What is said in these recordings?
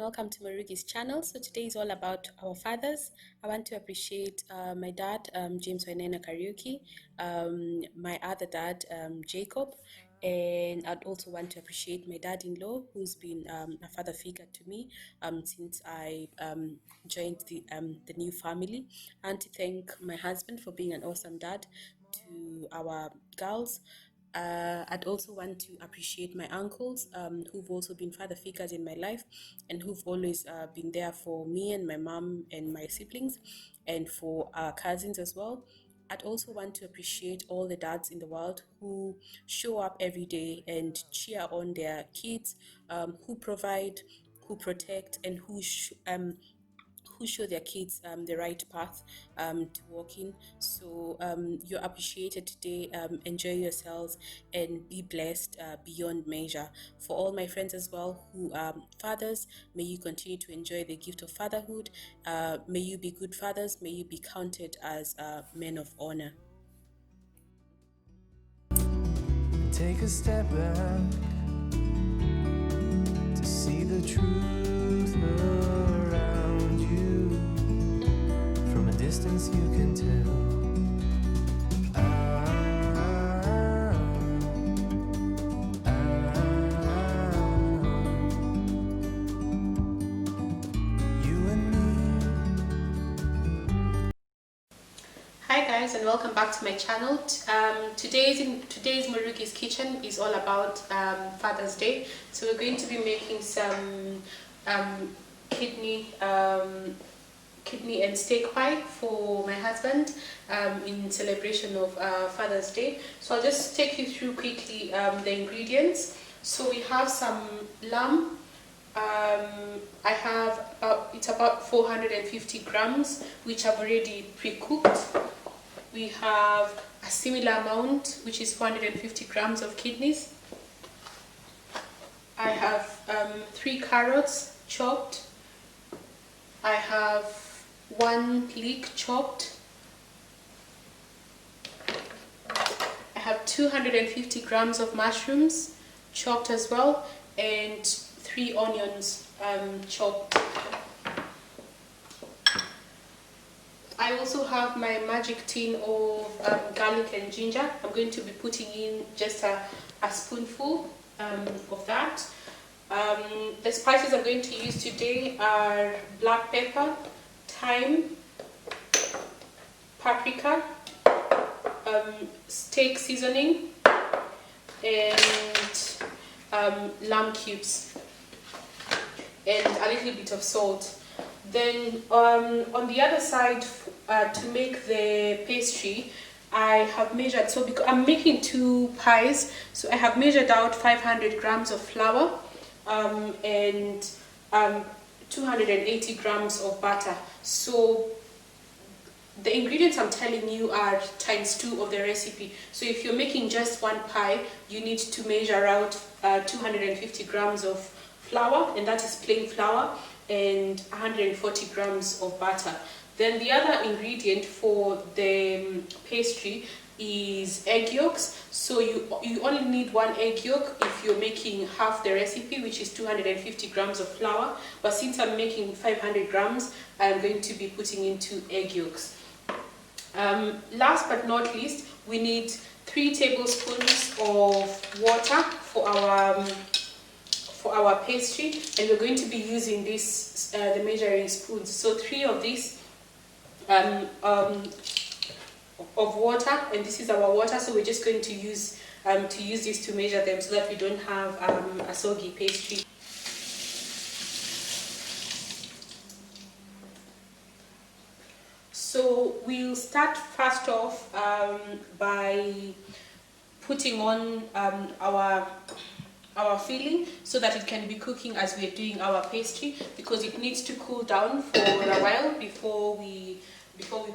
welcome to Marugi's channel. So today is all about our fathers. I want to appreciate my dad, James Wainaina Kariuki, my other dad, Jacob, and I'd also want to appreciate my dad-in-law, who's been a father figure to me since I joined the new family, and to thank my husband for being an awesome dad to our girls. I'd also want to appreciate my uncles, who've also been father figures in my life and who've always been there for me and my mom and my siblings and for our cousins as well. I'd also want to appreciate all the dads in the world who show up every day and cheer on their kids, who provide, who protect, and who show their kids the right path to walk in. So you're appreciated today. Enjoy yourselves and be blessed beyond measure. For all my friends as well who are fathers, may you continue to enjoy the gift of fatherhood. May you be good fathers. May you be counted as men of honor. Take a step back to see the truth around you. From a distance you can tell. You and me. Hi guys, and welcome back to my channel. Today's Marugi's kitchen is all about Father's Day. So we're going to be making some kidney and steak pie for my husband in celebration of Father's Day. So I'll just take you through quickly the ingredients. So we have some lamb. I have it's about 450 grams, which I've already pre-cooked. We have a similar amount, which is 450 grams of kidneys. I have 3 carrots chopped. I have 1 leek chopped. I have 250 grams of mushrooms chopped as well, and 3 onions chopped. I also have my magic tin of garlic and ginger. I'm going to be putting in just a spoonful of that. The spices I'm going to use today are black pepper, thyme, paprika, steak seasoning, and lamb cubes, and a little bit of salt. Then on the other side, to make the pastry, I have measured, so because I'm making 2 pies, so I have measured out 500 grams of flour and 280 grams of butter. So the ingredients I'm telling you are ×2 of the recipe. So if you're making just 1 pie, you need to measure out 250 grams of flour, and that is plain flour, and 140 grams of butter. Then the other ingredient for the pastry is egg yolks. So you only need 1 egg yolk if you're making half the recipe, which is 250 grams of flour. But since I'm making 500 grams, I'm going to be putting in 2 egg yolks. Last but not least, we need 3 tablespoons of water for our pastry, and we're going to be using this the measuring spoons. So 3 of these of water, and this is our water. So we're just going to use this to measure them so that we don't have a soggy pastry. So we'll start first off by putting on our filling so that it can be cooking as we're doing our pastry, because it needs to cool down for a while before we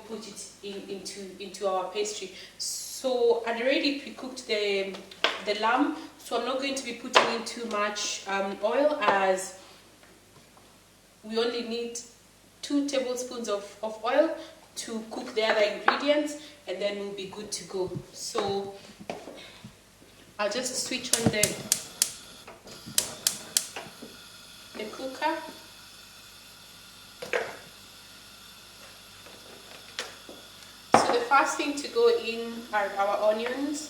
put it into our pastry. So I'd already pre-cooked the lamb, so I'm not going to be putting in too much oil, as we only need 2 tablespoons of oil to cook the other ingredients, and then we'll be good to go. So I'll just switch on the cooker. first thing to go in are our onions.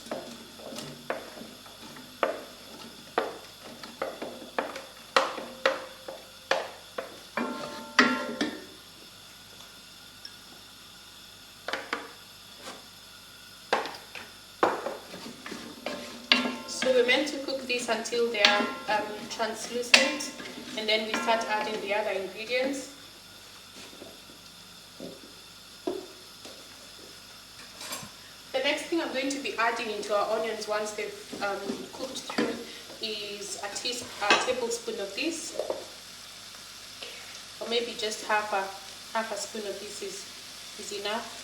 So we're meant to cook this until they are translucent, and then we start adding the other ingredients. The next thing I'm going to be adding into our onions once they've cooked through is a tablespoon of this, or maybe just half a spoon of this is enough.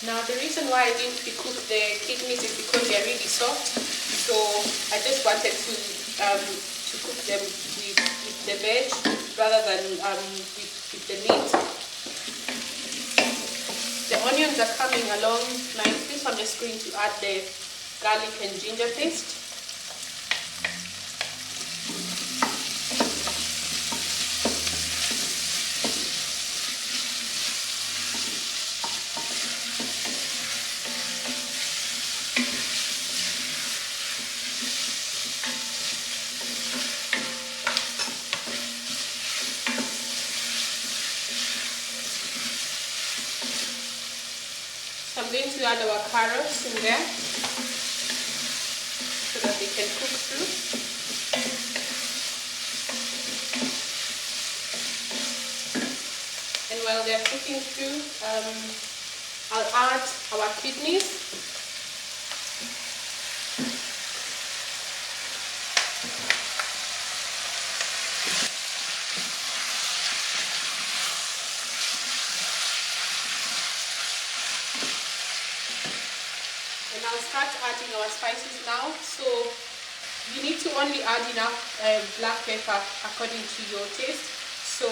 Now the reason why I didn't pre-cook the kidneys is because they are really soft, so I just wanted to cook them with the veg rather than with the meat. The onions are coming along nicely, so I'm just going to add the garlic and ginger paste. I'm going to add our carrots in there so that they can cook through. And while they're cooking through, I'll add our kidneys. And I'll start adding our spices now. So you need to only add enough black pepper according to your taste. So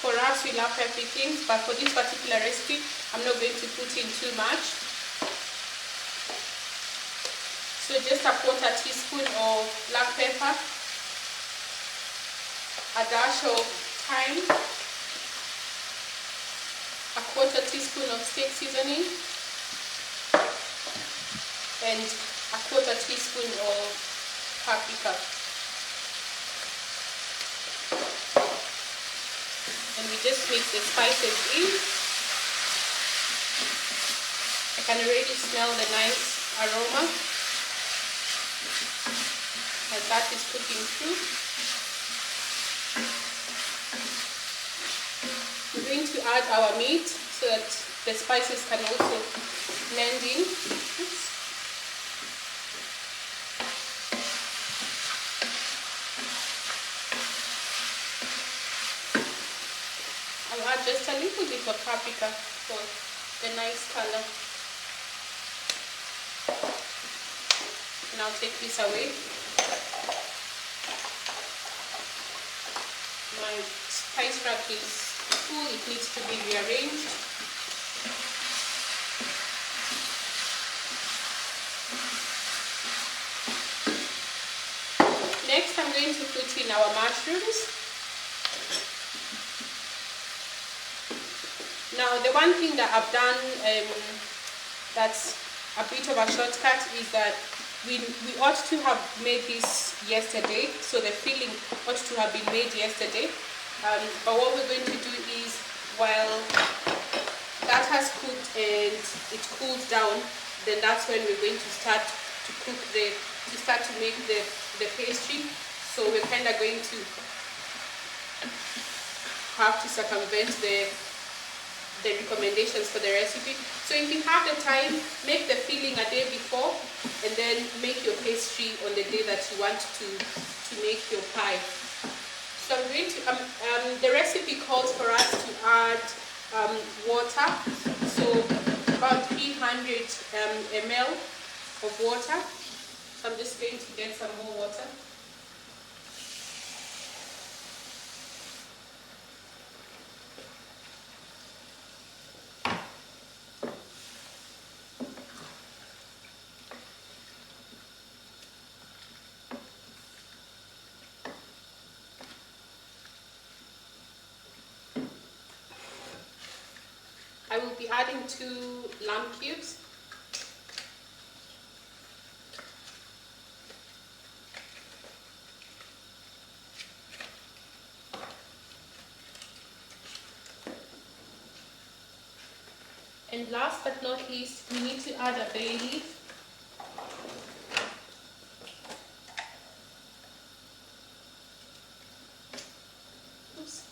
for us, we love peppery things, but for this particular recipe, I'm not going to put in too much. So just a quarter teaspoon of black pepper, a dash of thyme, a quarter teaspoon of steak seasoning, and a quarter teaspoon of paprika. And we just mix the spices in. I can already smell the nice aroma as that is cooking through. We're going to add our meat so that the spices can also blend in. Oops. I'll add just a little bit of paprika for the nice color. And I'll take this away. My spice rack is full, it needs to be rearranged. Next, I'm going to put in our mushrooms. Now, the one thing that I've done that's a bit of a shortcut is that we ought to have made this yesterday, so the filling ought to have been made yesterday. But what we're going to do is, while that has cooked and it cools down, then that's when we're going to start to cook to make the pastry. So we're kind of going to have to circumvent the recommendations for the recipe. So if you have the time, make the filling a day before and then make your pastry on the day that you want to make your pie. So I'm going to, the recipe calls for us to add water, so about 300 ml of water. So I'm just going to get some more water. 2 lamb cubes. And last but not least, we need to add a bay leaf. Oops.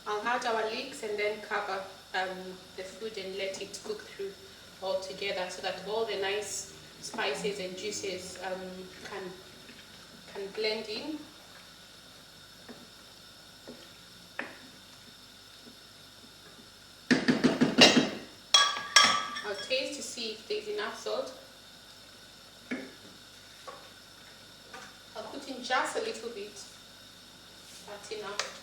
I'll add our leeks and then cover the food and let it cook through all together so that all the nice spices and juices can blend in. I'll taste to see if there's enough salt. I'll put in just a little bit. That's enough.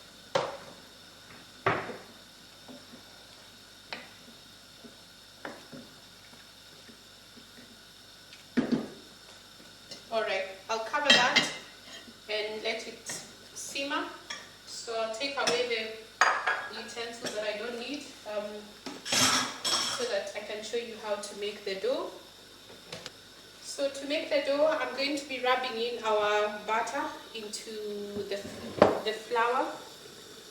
Alright, I'll cover that and let it simmer. So I'll take away the utensils that I don't need so that I can show you how to make the dough. So to make the dough, I'm going to be rubbing in our butter into the flour.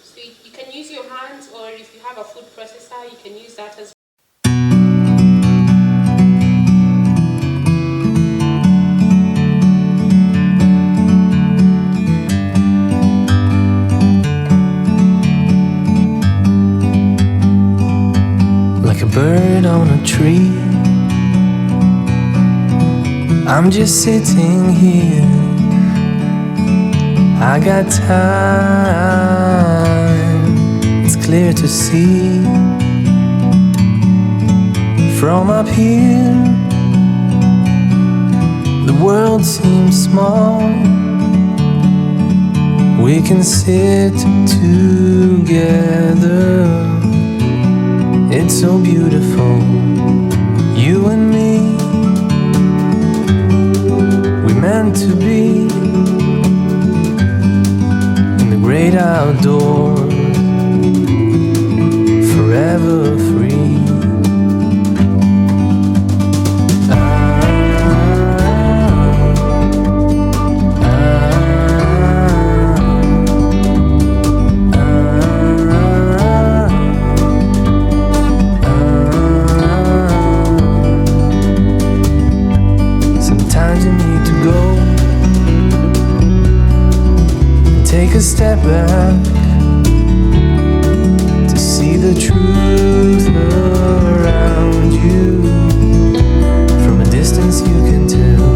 So you can use your hands, or if you have a food processor, you can use that as well. Like a bird on a tree, I'm just sitting here. I got time, it's clear to see. From up here, the world seems small. We can sit together, it's so beautiful, you and me. We meant to be in the great outdoors, forever free. Take a step back to see the truth around you. From a distance you can tell.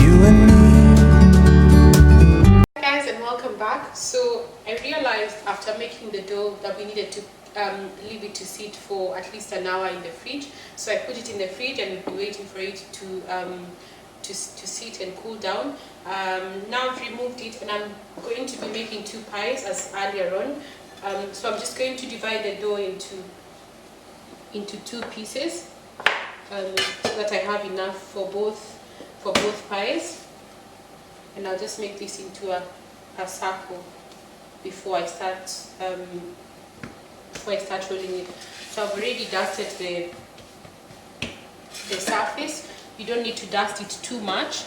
You and me. Hi guys, and welcome back. So I realized after making the dough that we needed to leave it to sit for at least an hour in the fridge. So I put it in the fridge and we've been waiting for it to sit and cool down. Now I've removed it and I'm going to be making 2 pies as earlier on. So I'm just going to divide the dough into 2 pieces so that I have enough for both pies. And I'll just make this into a circle before I start rolling it. So I've already dusted the surface. You don't need to dust it too much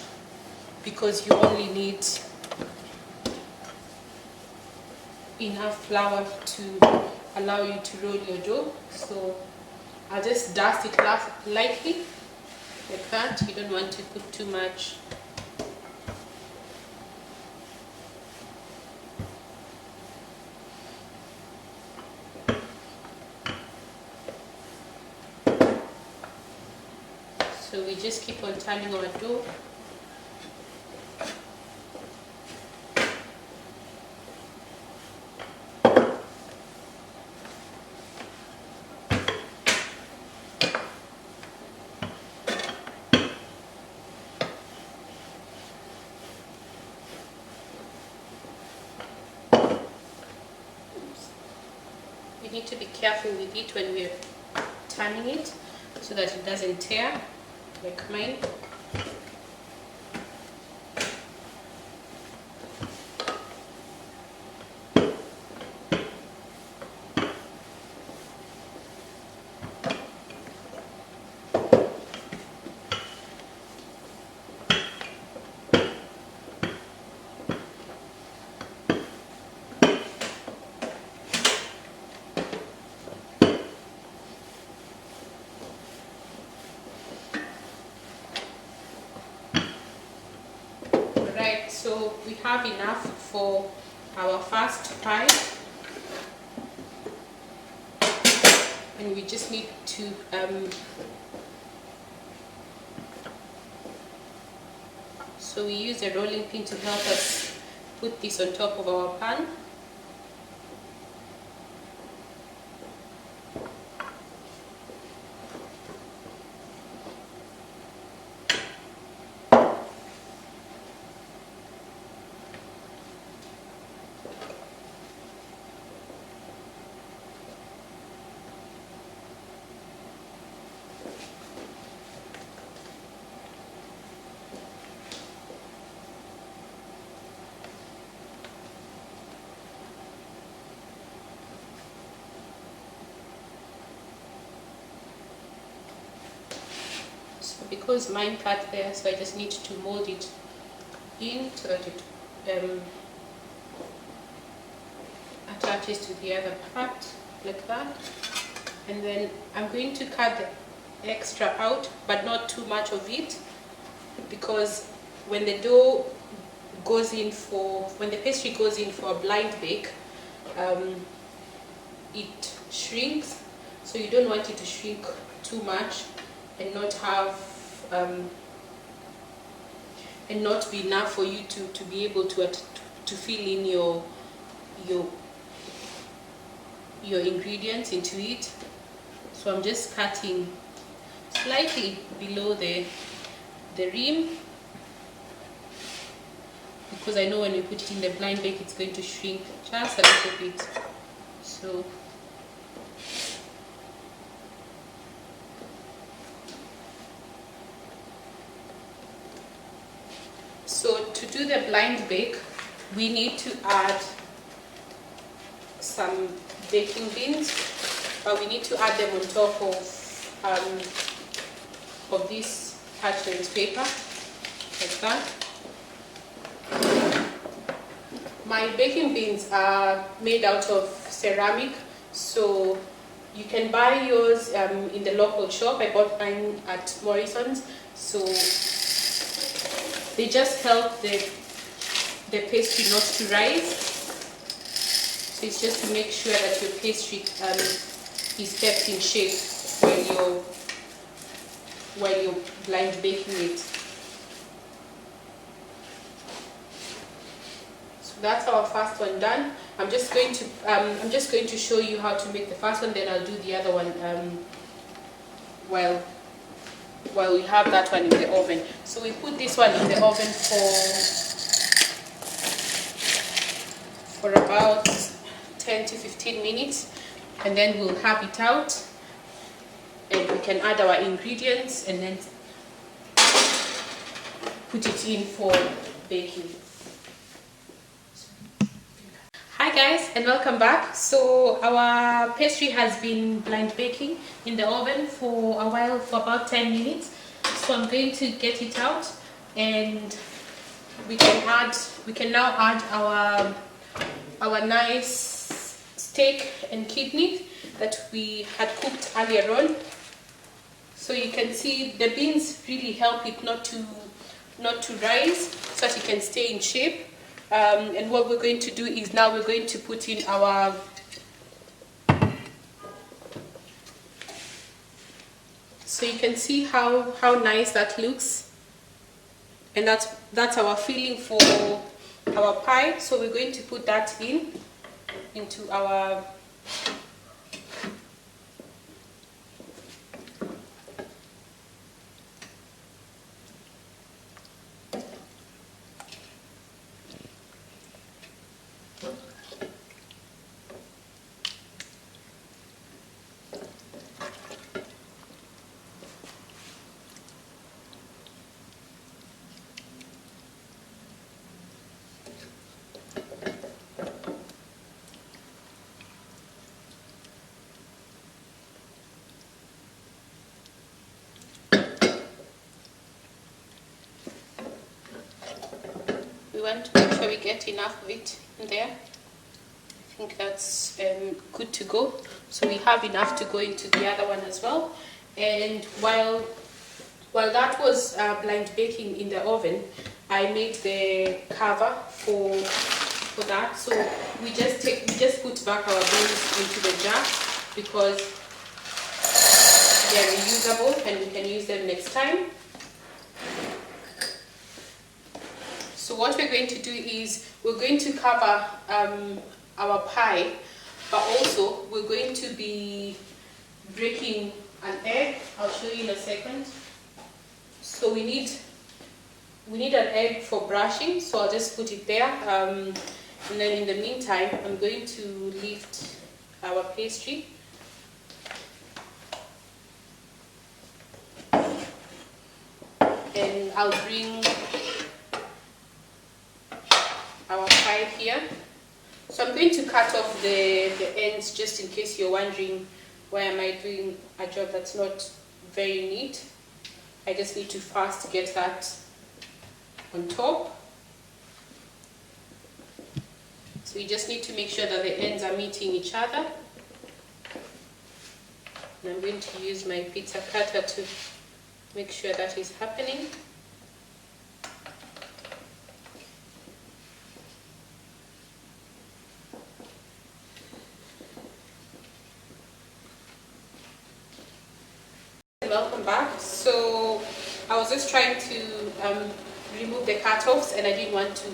because you only need enough flour to allow you to roll your dough. So I'll just dust it lightly like that. You don't want to put too much. So we just keep on turning our dough. We need to be careful with it when we're turning it so that it doesn't tear like mine. So we have enough for our first pie, and we just need to so we use a rolling pin to help us put this on top of our pan. Because mine cut there, so I just need to mold it in so that it attaches to the other part like that. And then I'm going to cut the extra out, but not too much of it, because when the dough goes in for, when the pastry goes in for a blind bake, it shrinks, so you don't want it to shrink too much and not have and not be enough for you to be able to fill in your ingredients into it. So I'm just cutting slightly below the rim, because I know when we put it in the blind bake it's going to shrink just a little bit. So to do the blind bake, we need to add some baking beans, but we need to add them on top of this parchment paper, like that. My baking beans are made out of ceramic, so you can buy yours in the local shop. I bought mine at Morrison's, so they just help the pastry not to rise. So it's just to make sure that your pastry is kept in shape while you're blind baking it. So that's our first one done. I'm just going to show you how to make the first one, then I'll do the other one while we have that one in the oven. So we put this one in the oven for about 10 to 15 minutes, and then we'll have it out and we can add our ingredients and then put it in for baking. Hi guys, and welcome back. So our pastry has been blind baking in the oven for a while, for about 10 minutes. So I'm going to get it out, and we can now add our nice steak and kidney that we had cooked earlier on. So you can see the beans really help it not to rise, so that it can stay in shape. And what we're going to do is now we're going to put in our so you can see how nice that looks, and that's our filling for our pie. So we're going to put that into our we want to make sure we get enough of it in there. I think that's good to go. So we have enough to go into the other one as well. And while that was blind baking in the oven, I made the cover for that. So we just put back our beans into the jar because they're reusable and we can use them next time. So what we're going to do is we're going to cover our pie, but also we're going to be breaking an egg. I'll show you in a second. So we need an egg for brushing, so I'll just put it there. And then in the meantime, I'm going to lift our pastry. And I'll bring our pie here. So I'm going to cut off the ends just in case you're wondering why am I doing a job that's not very neat. I just need to first get that on top. So you just need to make sure that the ends are meeting each other. And I'm going to use my pizza cutter to make sure that is happening. Welcome back. So I was just trying to remove the cut-offs and I didn't want to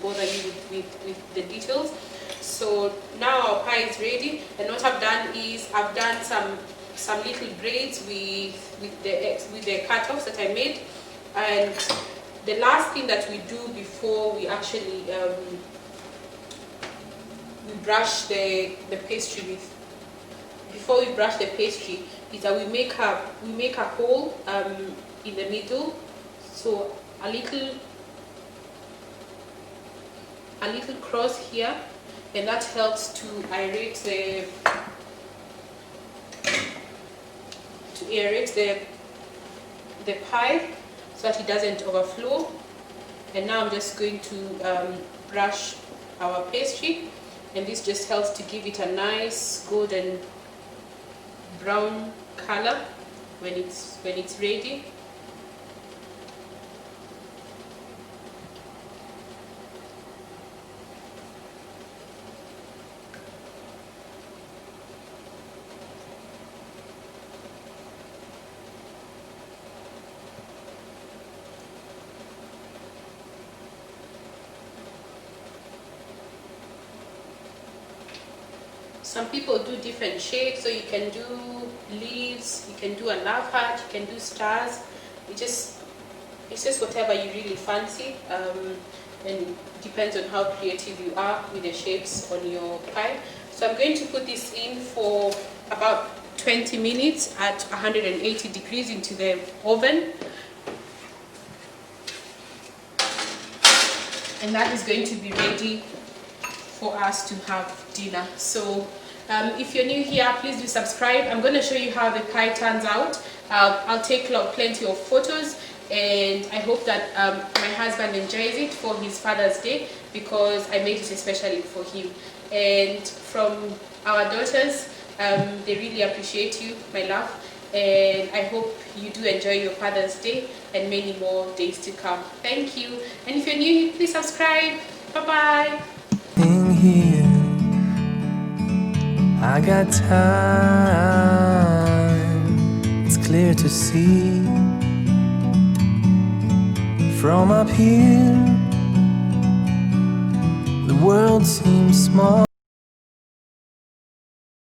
bother you with the details. So now our pie is ready, and what I've done is I've done some little braids with the cut-offs that I made. And the last thing that we do before we actually we brush the pastry before we brush the pastry is that we make a hole in the middle, so a little cross here, and that helps to aerate the pie so that it doesn't overflow. And now I'm just going to brush our pastry, and this just helps to give it a nice golden brown color when it's ready. Some people do different shapes, so you can do leaves, you can do a love heart, you can do stars. It's just whatever you really fancy, and it depends on how creative you are with the shapes on your pie. So I'm going to put this in for about 20 minutes at 180 degrees into the oven. And that is going to be ready for us to have dinner. So if you're new here, please do subscribe. I'm going to show you how the pie turns out. I'll take plenty of photos, and I hope that my husband enjoys it for his Father's Day, because I made it especially for him. And from our daughters, they really appreciate you, my love, and I hope you do enjoy your Father's Day and many more days to come. Thank you. And if you're new, please subscribe. Bye-bye. In here, I got time. It's clear to see from up here. The world seems small.